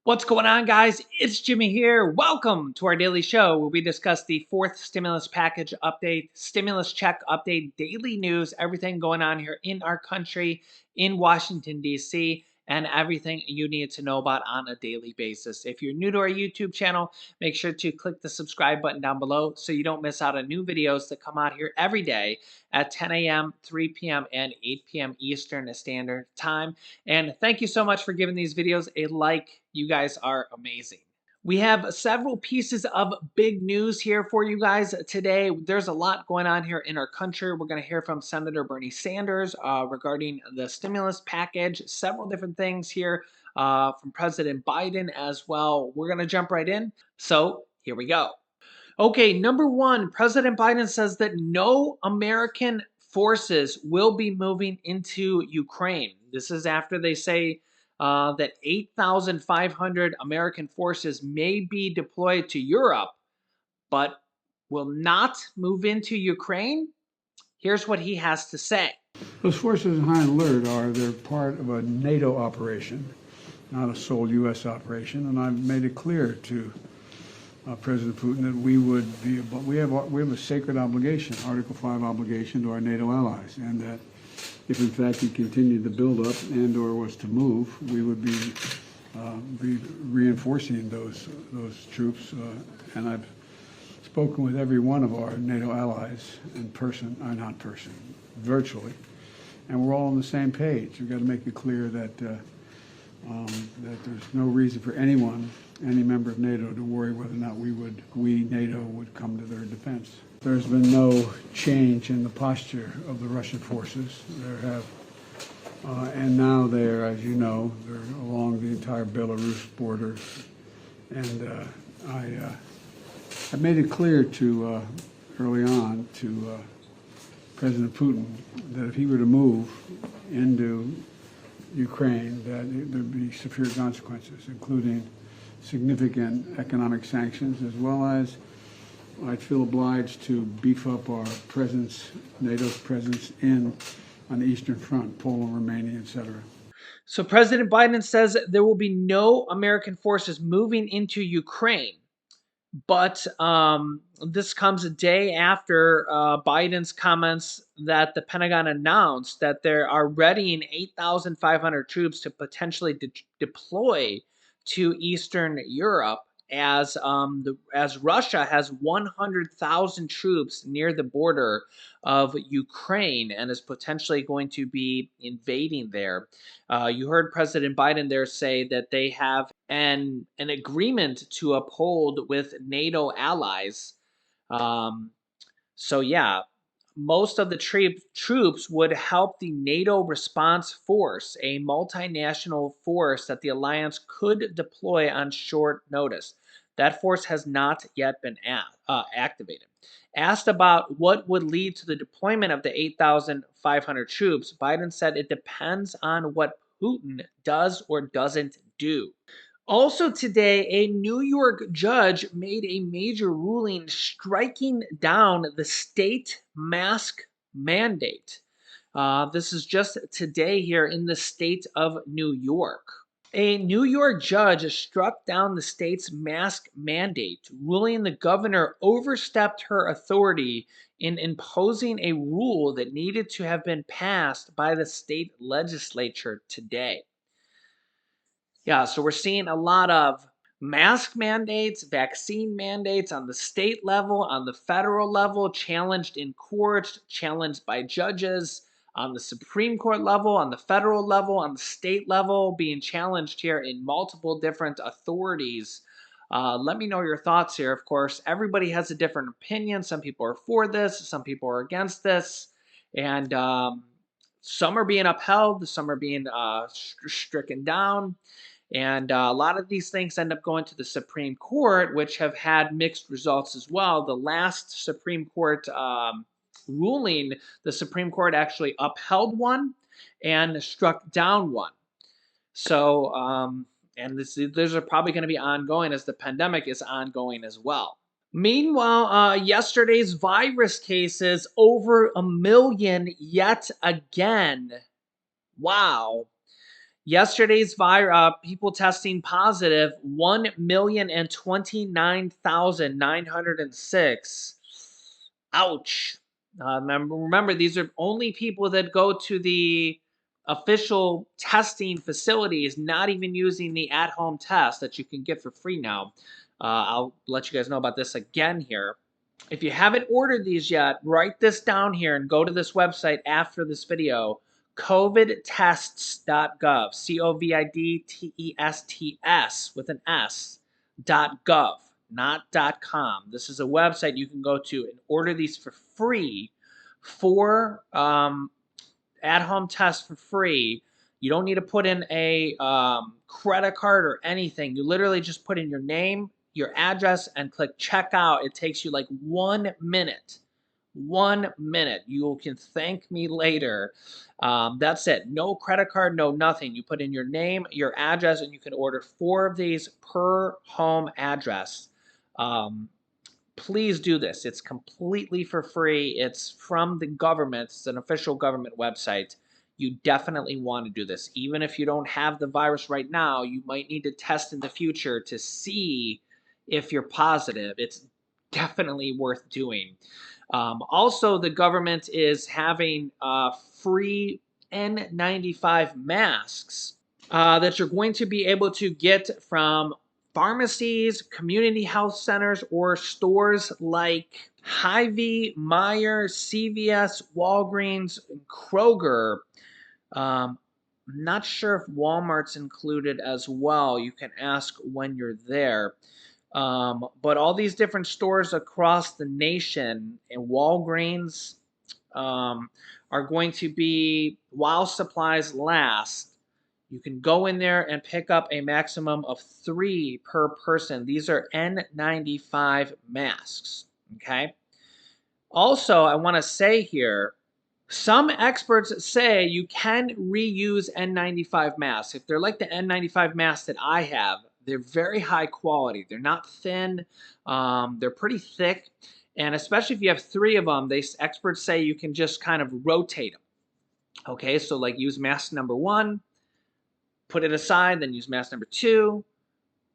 What's going on, guys? It's Jimmy here. Welcome to our daily show where we discuss the fourth stimulus package update, stimulus check update, daily news, everything going on here in our country, in Washington, D.C., and everything you need to know about on a daily basis. If you're new to our YouTube channel, make sure to click the subscribe button down below so you don't miss out on new videos that come out here every day at 10 a.m., 3 p.m., and 8 p.m. Eastern Standard Time. And thank you so much for giving these videos a like. You guys are amazing. We have several pieces of big news here for you guys today. There's a lot going on here in our country. We're going to hear from Senator Bernie Sanders regarding the stimulus package, several different things here from President Biden as well. We're going to jump right in. So here we go. Okay, number one, President Biden says that no American forces will be moving into Ukraine. This is after they say that 8,500 American forces may be deployed to Europe, but will not move into Ukraine. Here's what he has to say. Those forces in high alert they're part of a NATO operation, not a sole U.S. operation, and I've made it clear to President Putin that we have a sacred obligation, Article 5 obligation to our NATO allies, and that if in fact he continued to build up and/or was to move, we would be reinforcing those troops. And I've spoken with every one of our NATO allies in person, virtually, and we're all on the same page. We've got to make it clear that that there's no reason for anyone, any member of NATO, to worry whether or not NATO would come to their defense. There's been no change in the posture of the Russian forces. And now they're, as you know, they're along the entire Belarus border. And I made it clear to early on to President Putin that if he were to move into Ukraine, that there'd be severe consequences, including significant economic sanctions, as well as I'd feel obliged to beef up our presence, NATO's presence on the Eastern Front, Poland, Romania, etc. So President Biden says there will be no American forces moving into Ukraine. But this comes a day after Biden's comments that the Pentagon announced that they are readying 8,500 troops to potentially deploy to Eastern Europe as Russia has 100,000 troops near the border of Ukraine and is potentially going to be invading there. You heard President Biden there say that they have an agreement to uphold with NATO allies. So yeah, most of the troops would help the NATO response force, a multinational force that the alliance could deploy on short notice. That force has not yet been activated. Asked about what would lead to the deployment of the 8,500 troops, Biden said it depends on what Putin does or doesn't do. Also today, a New York judge made a major ruling striking down the state mask mandate. This is just today here in the state of New York. A New York judge struck down the state's mask mandate, ruling the governor overstepped her authority in imposing a rule that needed to have been passed by the state legislature today. Yeah, so we're seeing a lot of mask mandates, vaccine mandates on the state level, on the federal level, challenged in court, challenged by judges, on the Supreme Court level, on the federal level, on the state level, being challenged here in multiple different authorities. Let me know your thoughts here. Of course, everybody has a different opinion. Some people are for this, some people are against this, and some are being upheld, some are being stricken down. And a lot of these things end up going to the Supreme Court, which have had mixed results as well. The last Supreme Court ruling, the Supreme Court actually upheld one and struck down one. So, and these are probably going to be ongoing as the pandemic is ongoing as well. Meanwhile, yesterday's virus cases over 1 million yet again. Wow. Yesterday's people testing positive, 1,029,906. Ouch. Remember, these are only people that go to the official testing facilities, not even using the at-home test that you can get for free now. I'll let you guys know about this again here. If you haven't ordered these yet, write this down here and go to this website after this video, covidtests.gov, covidtests with an S, .gov, not .com. This is a website you can go to and order these for free, for at-home tests for free. You don't need to put in a credit card or anything. You literally just put in your name, your address, and click checkout. It takes you like 1 minute. 1 minute. You can thank me later. That's it. No credit card, no nothing. You put in your name, your address, and you can order 4 of these per home address. Please do this. It's completely for free. It's from the government. It's an official government website. You definitely want to do this. Even if you don't have the virus right now, you might need to test in the future to see if you're positive. It's definitely worth doing. Also, the government is having free N95 masks that you're going to be able to get from pharmacies, community health centers, or stores like Hy-Vee, Meijer, CVS, Walgreens, and Kroger. I'm not sure if Walmart's included as well. You can ask when you're there. But all these different stores across the nation and Walgreens are going to be, while supplies last, you can go in there and pick up a maximum of 3 per person. These are N95 masks, okay? Also, I want to say here, some experts say you can reuse N95 masks. If they're like the N95 masks that I have, they're very high quality. They're not thin. They're pretty thick. And especially if you have 3 of them, experts say you can just kind of rotate them. Okay, so like use mask number 1, put it aside, then use mask number 2,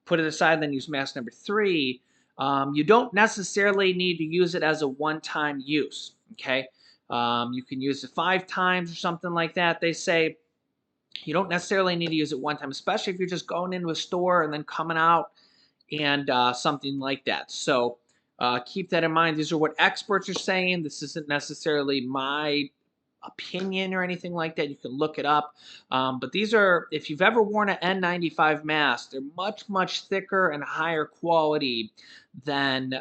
put it aside, then use mask number 3. You don't necessarily need to use it as a one-time use, okay? You can use it 5 times or something like that. They say you don't necessarily need to use it one time, especially if you're just going into a store and then coming out and something like that. So keep that in mind. These are what experts are saying. This isn't necessarily my opinion or anything like that. You can look it up. But these are, if you've ever worn an N95 mask, they're much, much thicker and higher quality than,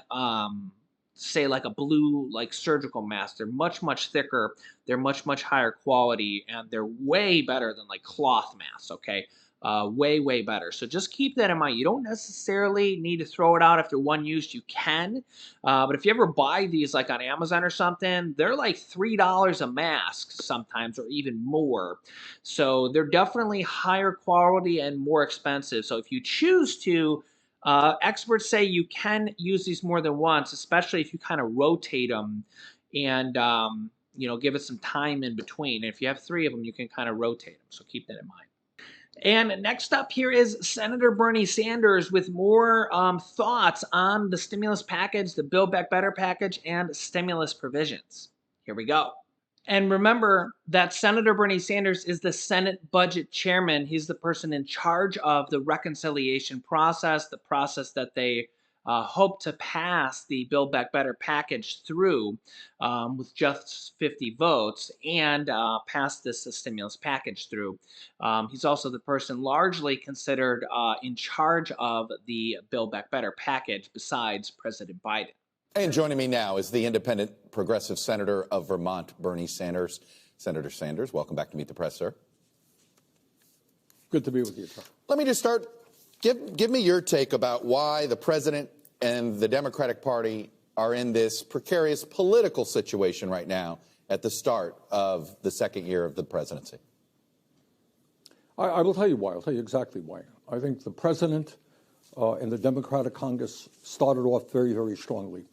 say, like a blue, like surgical mask. They're much, much thicker. They're much, much higher quality, and they're way better than like cloth masks, okay? Way, way better. So just keep that in mind. You don't necessarily need to throw it out after one use. You can, but if you ever buy these like on Amazon or something, they're like $3 a mask sometimes, or even more. So they're definitely higher quality and more expensive. So if you choose to, experts say you can use these more than once, especially if you kind of rotate them and give it some time in between. And if you have 3 of them, you can kind of rotate them. So keep that in mind. And next up here is Senator Bernie Sanders with more thoughts on the stimulus package, the Build Back Better package, and stimulus provisions. Here we go. And remember that Senator Bernie Sanders is the Senate Budget Chairman. He's the person in charge of the reconciliation process, the process that they hope to pass the Build Back Better package through with just 50 votes and pass this stimulus package through. He's also the person largely considered in charge of the Build Back Better package besides President Biden. And joining me now is the independent progressive senator of Vermont, Bernie Sanders. Senator Sanders, welcome back to Meet the Press, sir. Good to be with you, Tom. Let me just start. Give me your take about why the president and the Democratic Party are in this precarious political situation right now at the start of the second year of the presidency. I will tell you why. I'll tell you exactly why. I think the president and the Democratic Congress started off very, very strongly.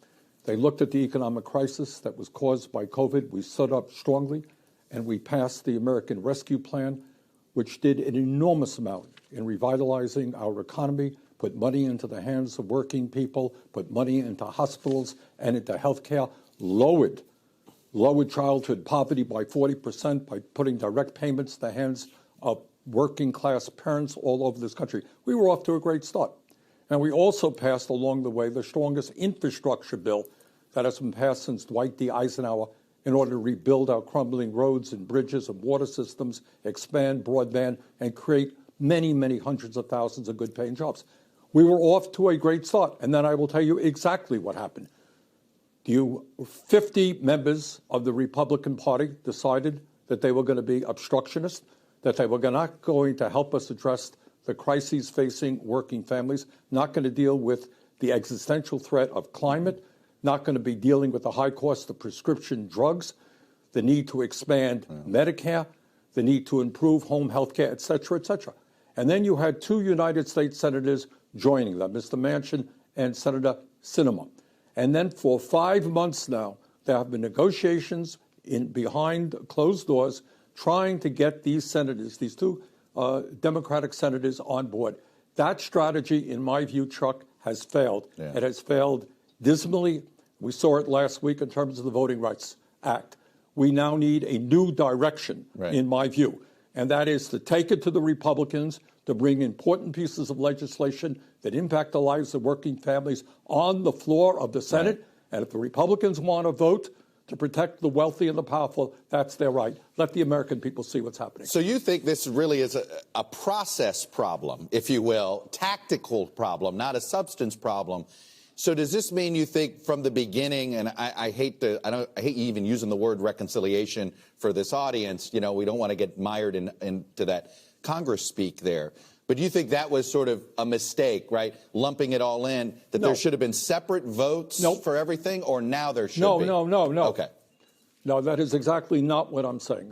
They looked at the economic crisis that was caused by COVID. We stood up strongly, and we passed the American Rescue Plan, which did an enormous amount in revitalizing our economy, put money into the hands of working people, put money into hospitals and into healthcare, lowered childhood poverty by 40% by putting direct payments in the hands of working class parents all over this country. We were off to a great start. And we also passed along the way the strongest infrastructure bill that has been passed since Dwight D. Eisenhower in order to rebuild our crumbling roads and bridges and water systems, expand broadband, and create many, many hundreds of thousands of good-paying jobs. We were off to a great start. And then I will tell you exactly what happened. 50 members of the Republican Party decided that they were going to be obstructionists, that they were not going to help us address the crises facing working families, not going to deal with the existential threat of climate, not going to be dealing with the high cost of prescription drugs, the need to expand Medicare, the need to improve home health care, et cetera, et cetera. And then you had two United States senators joining them, Mr. Manchin and Senator Sinema. And then for 5 months now, there have been negotiations behind closed doors trying to get these senators, these two Democratic senators, on board. That strategy, in my view, Chuck, has failed. Yeah. It has failed dismally. We saw it last week in terms of the Voting Rights Act. We now need a new direction, in my view, and that is to take it to the Republicans to bring important pieces of legislation that impact the lives of working families on the floor of the Senate. Right. And if the Republicans want to vote to protect the wealthy and the powerful, that's their right. Let the American people see what's happening. So you think this really is a process problem, if you will, tactical problem, not a substance problem. So does this mean you think from the beginning, and I hate you even using the word reconciliation for this audience, you know, we don't want to get mired into that Congress speak there. But do you think that was sort of a mistake, right? Lumping it all in, that there should have been separate votes for everything, or now there should be? No. Okay. No, that is exactly not what I'm saying.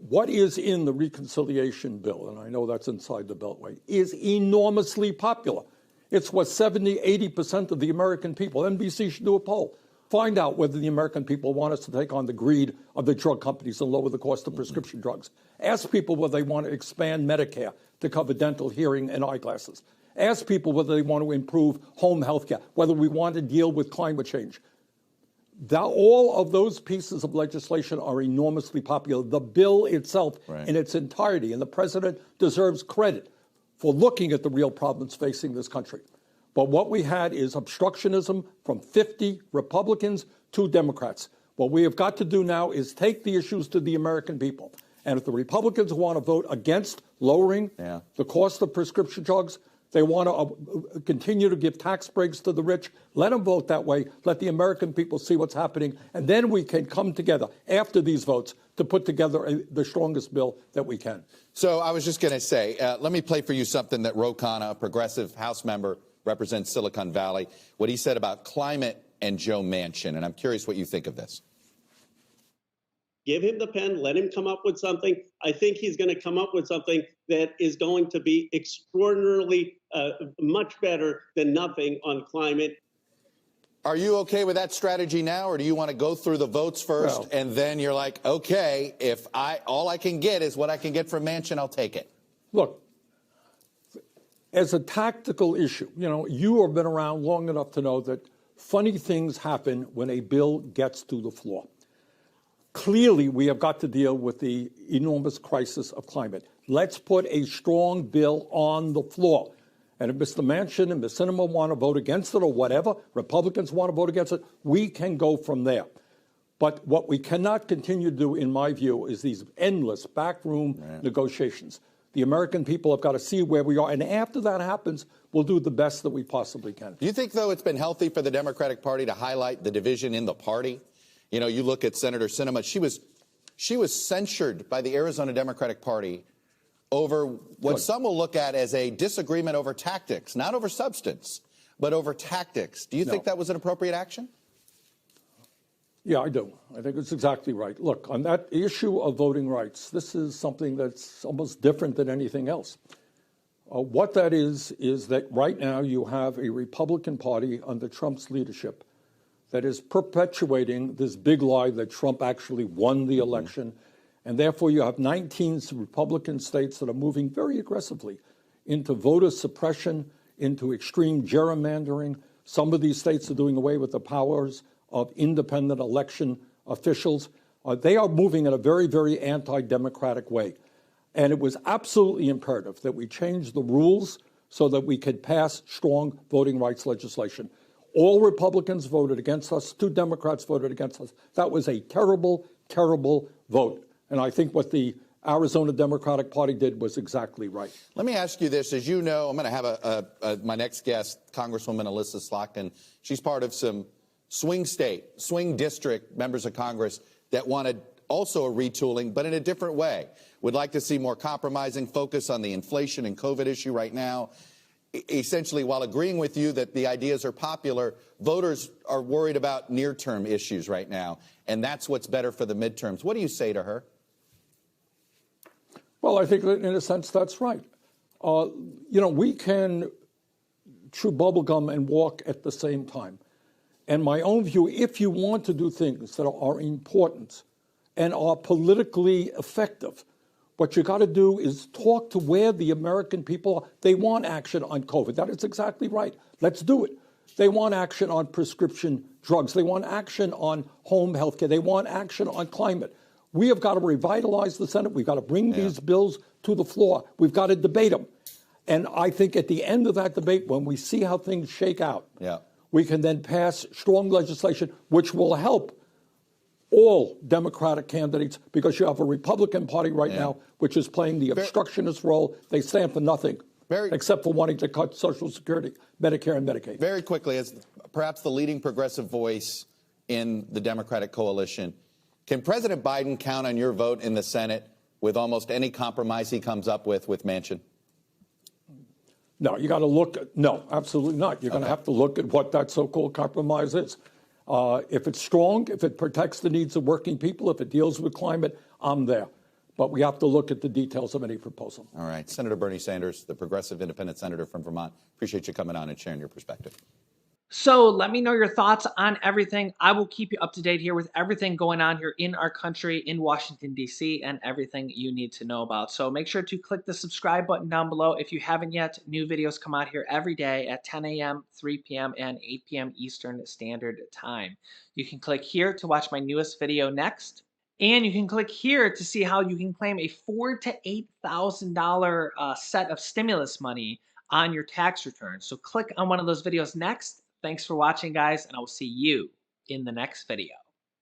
What is in the reconciliation bill, and I know that's inside the Beltway, is enormously popular. It's what 70, 80% of the American people, NBC should do a poll, find out whether the American people want us to take on the greed of the drug companies and lower the cost of prescription drugs. Ask people whether they want to expand Medicare to cover dental, hearing, and eyeglasses. Ask people whether they want to improve home health care, whether we want to deal with climate change. All of those pieces of legislation are enormously popular. The bill itself in its entirety, and the president deserves credit for looking at the real problems facing this country. But what we had is obstructionism from 50 Republicans to Democrats. What we have got to do now is take the issues to the American people. And if the Republicans want to vote against lowering the cost of prescription drugs, they want to continue to give tax breaks to the rich, let them vote that way. Let the American people see what's happening. And then we can come together after these votes to put together the strongest bill that we can. So I was just going to say, let me play for you something that Ro Khanna, a progressive House member, represents Silicon Valley, what he said about climate and Joe Manchin. And I'm curious what you think of this. Give him the pen, let him come up with something. I think he's going to come up with something that is going to be extraordinarily much better than nothing on climate. Are you okay with that strategy now, or do you want to go through the votes first, and then you're like, okay, if all I can get is what I can get from Manchin, I'll take it? Look, as a tactical issue, you have been around long enough to know that funny things happen when a bill gets to the floor. Clearly, we have got to deal with the enormous crisis of climate. Let's put a strong bill on the floor. And if Mr. Manchin and Ms. Sinema want to vote against it or whatever, Republicans want to vote against it, we can go from there. But what we cannot continue to do, in my view, is these endless backroom negotiations. The American people have got to see where we are. And after that happens, we'll do the best that we possibly can. Do you think, though, it's been healthy for the Democratic Party to highlight the division in the party? You look at Senator Sinema. She was censured by the Arizona Democratic Party over what some will look at as a disagreement over tactics, not over substance, but over tactics. Do you think that was an appropriate action? Yeah, I do. I think it's exactly right. Look, on that issue of voting rights, this is something that's almost different than anything else. What that is that right now you have a Republican Party under Trump's leadership that is perpetuating this big lie that Trump actually won the election And therefore, you have 19 Republican states that are moving very aggressively into voter suppression, into extreme gerrymandering. Some of these states are doing away with the powers of independent election officials. They are moving in a very, very anti-democratic way. And it was absolutely imperative that we change the rules so that we could pass strong voting rights legislation. All Republicans voted against us. 2 Democrats voted against us. That was a terrible, terrible vote. And I think what the Arizona Democratic Party did was exactly right. Let me ask you this. As you know, I'm going to have my next guest, Congresswoman Alyssa Slotkin. She's part of some swing district members of Congress that wanted also a retooling, but in a different way. Would like to see more compromising focus on the inflation and COVID issue right now. Essentially, while agreeing with you that the ideas are popular, voters are worried about near-term issues right now, and that's what's better for the midterms. What do you say to her? Well, I think that in a sense that's right. We can chew bubblegum and walk at the same time. And my own view, if you want to do things that are important and are politically effective, what you got to do is talk to where the American people are. They want action on COVID. That is exactly right. Let's do it. They want action on prescription drugs. They want action on home health care. They want action on climate. We have got to revitalize the Senate. We've got to bring these bills to the floor. We've got to debate them. And I think at the end of that debate, when we see how things shake out, we can then pass strong legislation which will help all Democratic candidates, because you have a Republican Party right now which is playing the obstructionist role. They stand for nothing except for wanting to cut Social Security, Medicare, and Medicaid. Very quickly, as perhaps the leading progressive voice in the Democratic coalition, can President Biden count on your vote in the Senate with almost any compromise he comes up with Manchin? No, you got to look at, no, absolutely not. You're going to have to look at what that so-called compromise is. If it's strong, if it protects the needs of working people, if it deals with climate, I'm there. But we have to look at the details of any proposal. All right. Senator Bernie Sanders, the progressive independent senator from Vermont, appreciate you coming on and sharing your perspective. So let me know your thoughts on everything. I will keep you up to date here with everything going on here in our country, in Washington, D.C., and everything you need to know about. So make sure to click the subscribe button down below if you haven't yet. New videos come out here every day at 10 a.m., 3 p.m., and 8 p.m. Eastern Standard Time. You can click here to watch my newest video next. And you can click here to see how you can claim a $4,000 to $8,000 set of stimulus money on your tax return. So click on one of those videos next. Thanks for watching, guys, and I will see you in the next video.